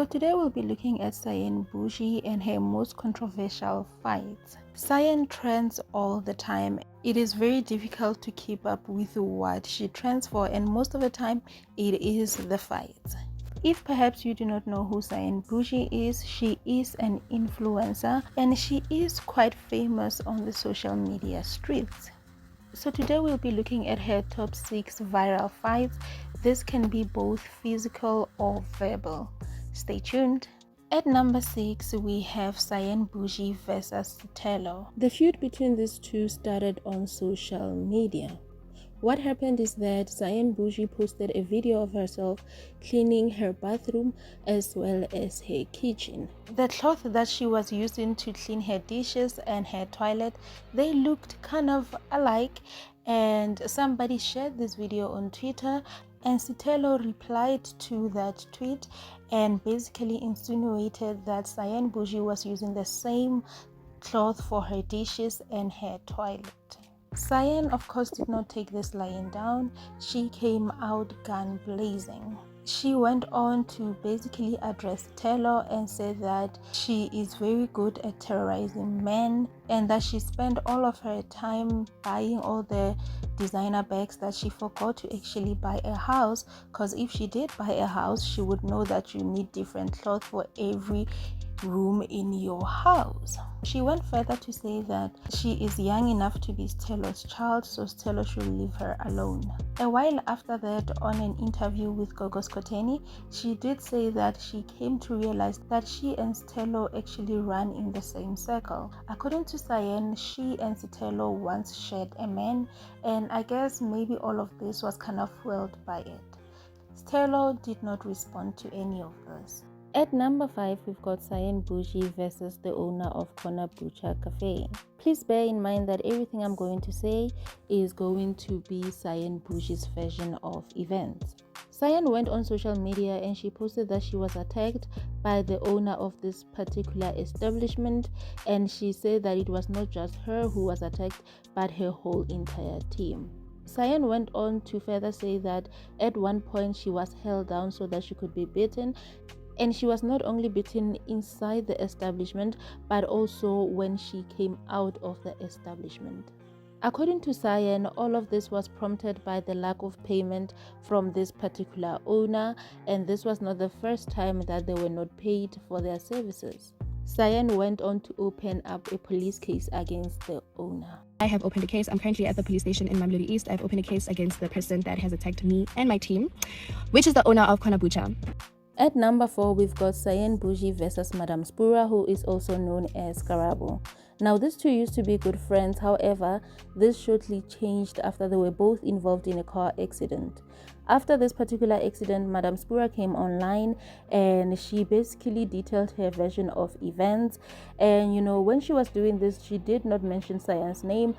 So today we'll be looking at Cyan Boujee and her most controversial fights. Cyan trends all the time. It is very difficult to keep up with what she trends for, and most of the time it is the fights. If perhaps you do not know who Cyan Boujee is, she is an influencer and she is quite famous on the social media streets. So today we'll be looking at her top 6 viral fights. This can be both physical or verbal. Stay tuned. At number 6, we have Cyan Boujee versus Sotelo. The feud between these two started on social media. What happened is that Cyan Boujee posted a video of herself cleaning her bathroom as well as her kitchen. The cloth that she was using to clean her dishes and her toilet, they looked kind of alike, and somebody shared this video on Twitter, and Sotelo replied to that tweet and basically insinuated that Cyan Boujee was using the same cloth for her dishes and her toilet. Cyan, of course, did not take this lying down. She came out gun blazing. She went on to basically address Sotelo and said that she is very good at terrorizing men and that she spent all of her time buying all the designer bags that she forgot to actually buy a house, because if she did buy a house, she would know that you need different clothes for every room in your house. She went further to say that she is young enough to be Sotelo's child, so Sotelo should leave her alone. A while after that, on an interview with Gogos Koteni, she did say that she came to realize that she and Sotelo actually ran in the same circle. According to Cyan, she and Sotelo once shared a man, and I guess maybe all of this was kind of fueled by it. Sotelo did not respond to any of this. At number 5, we've got Cyan Boujee versus the owner of Corner Butcher Cafe. Please bear in mind that everything I'm going to say is going to be Cyan Boujee's version of events. Cyan went on social media and she posted that she was attacked by the owner of this particular establishment, and she said that it was not just her who was attacked but her whole entire team. Cyan went on to further say that at one point she was held down so that she could be beaten, and she was not only beaten inside the establishment but also when she came out of the establishment. According to Cyan, all of this was prompted by the lack of payment from this particular owner, and this was not the first time that they were not paid for their services. Cyan went on to open up a police case against the owner. I have opened a case. I'm currently at the police station in Mamelodi East. I've opened a case against the person that has attacked me and my team, which is the owner of Corner Butcher. At number 4, we've got Cyan Boujee versus Madame Spura, who is also known as Karabo. Now, these two used to be good friends. However, this shortly changed after they were both involved in a car accident. After this particular accident, Madame Spura came online and she basically detailed her version of events. And when she was doing this, she did not mention Cyan's name,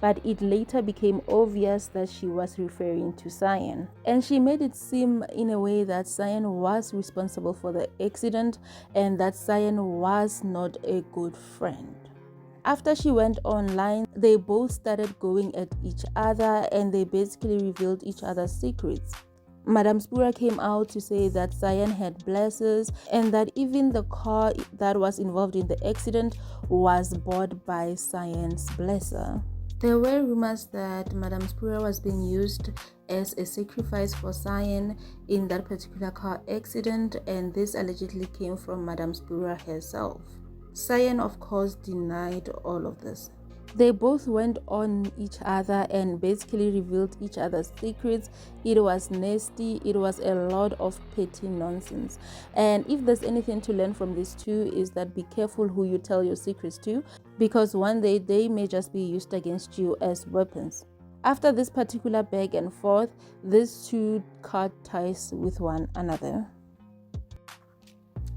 but it later became obvious that she was referring to Cyan. And she made it seem in a way that Cyan was responsible for the accident and that Cyan was not a good friend. After she went online, they both started going at each other and they basically revealed each other's secrets. Madame Spura came out to say that Cyan had blessers and that even the car that was involved in the accident was bought by Cyan's blesser. There were rumors that Madame Spura was being used as a sacrifice for Cyan in that particular car accident, and this allegedly came from Madame Spura herself. Cyan, of course, denied all of this. They both went on each other and basically revealed each other's secrets. It was nasty. It was a lot of petty nonsense. And if there's anything to learn from these two, is that be careful who you tell your secrets to, because one day they may just be used against you as weapons. After this particular back and forth, these two cut ties with one another.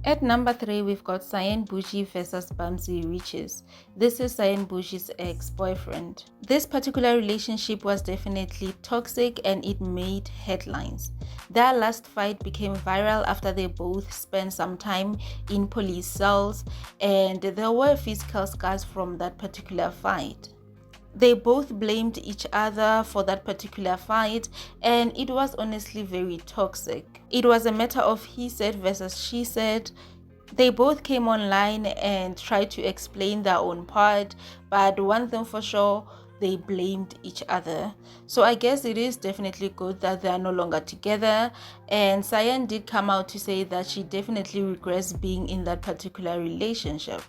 At number 3, we've got Cyan Boujee versus Bamzi Riches. This is Cyan Boujee's ex-boyfriend. This particular relationship was definitely toxic and it made headlines. Their last fight became viral after they both spent some time in police cells, and there were physical scars from that particular fight. They both blamed each other for that particular fight, and it was honestly very toxic. It was a matter of he said versus she said. They both came online and tried to explain their own part, but one thing for sure, they blamed each other. So I guess it is definitely good that they are no longer together. And Cyan did come out to say that she definitely regrets being in that particular relationship.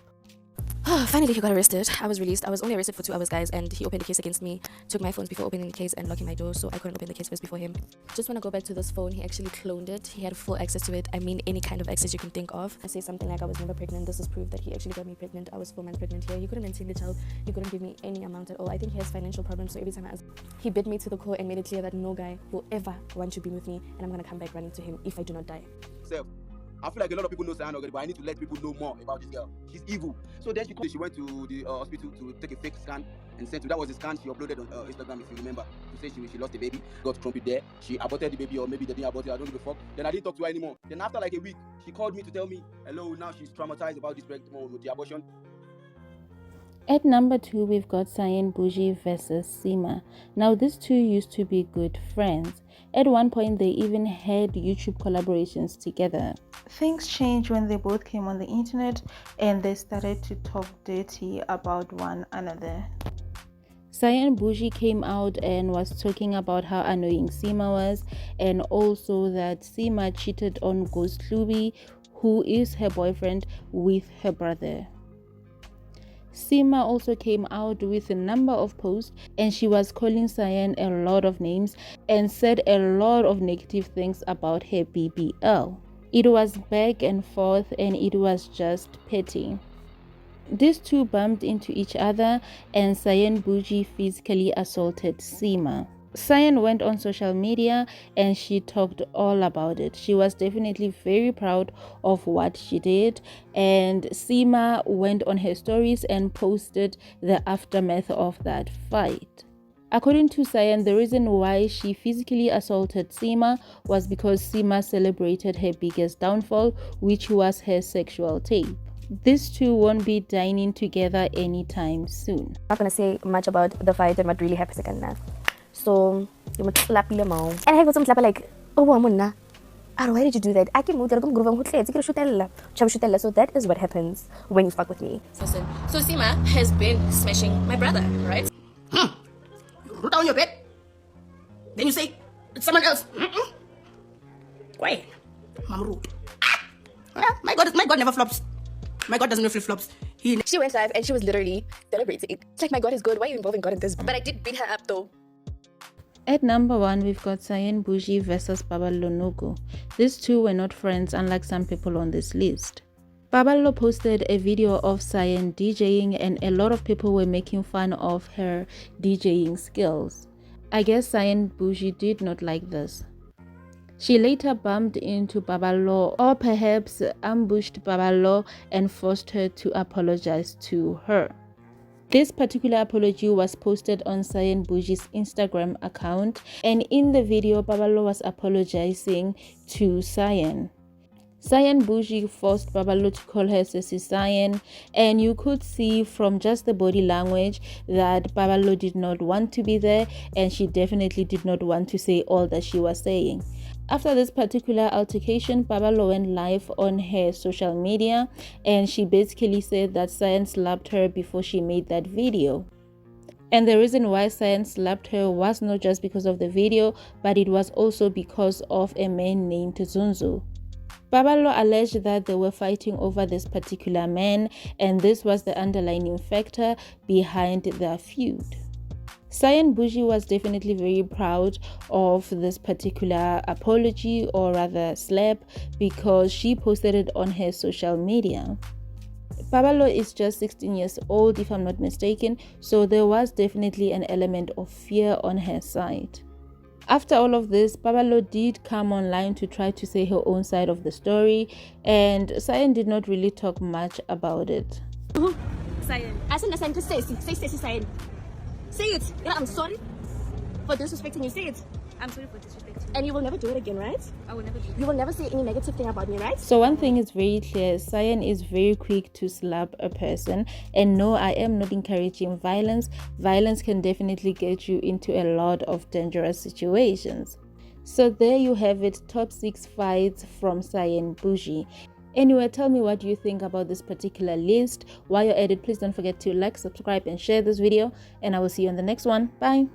Finally, he got arrested. I was released. I was only arrested for 2 hours, guys, and he opened a case against me, took my phones before opening the case and locking my door, so I couldn't open the case first before him. Just want to go back to this phone. He actually cloned it. He had full access to it. I mean, any kind of access you can think of. I say something like I was never pregnant. This is proof that he actually got me pregnant. I was 4 months pregnant here. He couldn't maintain the child. He couldn't give me any amount at all. I think he has financial problems, so every time I ask, he bid me to the core and made it clear that no guy will ever want to be with me, and I'm going to come back running to him if I do not die. I feel like a lot of people know Cyan already, but I need to let people know more about this girl. She's evil. So then she went to the hospital to take a fake scan and sent to, that was a scan she uploaded on Instagram, if you remember, to say she lost a baby, got trumped there. She aborted the baby, or maybe they didn't abort it, I don't give a fuck. Then I didn't talk to her anymore. Then after like a week, she called me to tell me, hello, now she's traumatized about this pregnant with the abortion. At number 2, we've got Cyan Boujee versus seemah. Now, these two used to be good friends. At one point, they even had YouTube collaborations together. Things changed when they both came on the internet and they started to talk dirty about one another. Cyan Boujee came out and was talking about how annoying seemah was, and also that seemah cheated on Ghost Luby, who is her boyfriend, with her brother. seemah also came out with a number of posts, and she was calling Cyan a lot of names and said a lot of negative things about her BBL. It was back and forth and it was just petty. These two bumped into each other and Cyan Boujee physically assaulted seemah. Cyan went on social media and she talked all about it. She was definitely very proud of what she did, and seemah went on her stories and posted the aftermath of that fight. According to Cyan, the reason why she physically assaulted seemah was because seemah celebrated her biggest downfall, which was her sexual tape. These two won't be dining together anytime soon. I'm not going to say much about the fight and what really happened second now. So, you must slap your mouth. And I got some slap like, oh, woman, why did you do that? I can move. So that is what happens when you fuck with me. Listen, so seemah has been smashing my brother, right? You root down your bed, then you say it's someone else. Quiet, mom rude. My God never flops. My God doesn't know flip-flops. She went live and she was literally celebrating. It's like, my God is good. Why are you involving God in this? But I did beat her up though. At number 1, we've got Cyan Boujee versus Baballo Nogo. These two were not friends, unlike some people on this list. Baballo posted a video of Cyan DJing and a lot of people were making fun of her DJing skills. I guess Cyan Boujee did not like this. She later bumped into Baballo, or perhaps ambushed Baballo and forced her to apologize to her. This particular apology was posted on Cyan Boujee's Instagram account, and in the video, Baballo was apologizing to Cyan. Cyan Boujee forced Baballo to call her Sissy Cyan, and you could see from just the body language that Baballo did not want to be there, and she definitely did not want to say all that she was saying. After this particular altercation, Baballo went live on her social media and she basically said that Cyan slapped her before she made that video. And the reason why Cyan slapped her was not just because of the video, but it was also because of a man named Zunzu. Baballo alleged that they were fighting over this particular man, and this was the underlying factor behind their feud. Cyan Boujee was definitely very proud of this particular apology, or rather slap, because she posted it on her social media. Baballo is just 16 years old, if I'm not mistaken, so there was definitely an element of fear on her side. After all of this, Baballo did come online to try to say her own side of the story, and Cyan did not really talk much about it. Cyan, I said just say Cyan. Say it. I'm sorry for disrespecting you. Say it. I'm sorry for disrespecting you. And you will never do it again, right? I will never do that. You will never say any negative thing about me, right? So one thing is very clear, Cyan is very quick to slap a person. And no, I am not encouraging violence. Violence can definitely get you into a lot of dangerous situations. So there you have it, top 6 fights from Cyan Boujee. Anyway, tell me what you think about this particular list. While you're at it, please don't forget to like, subscribe and share this video, and I will see you on the next one. Bye.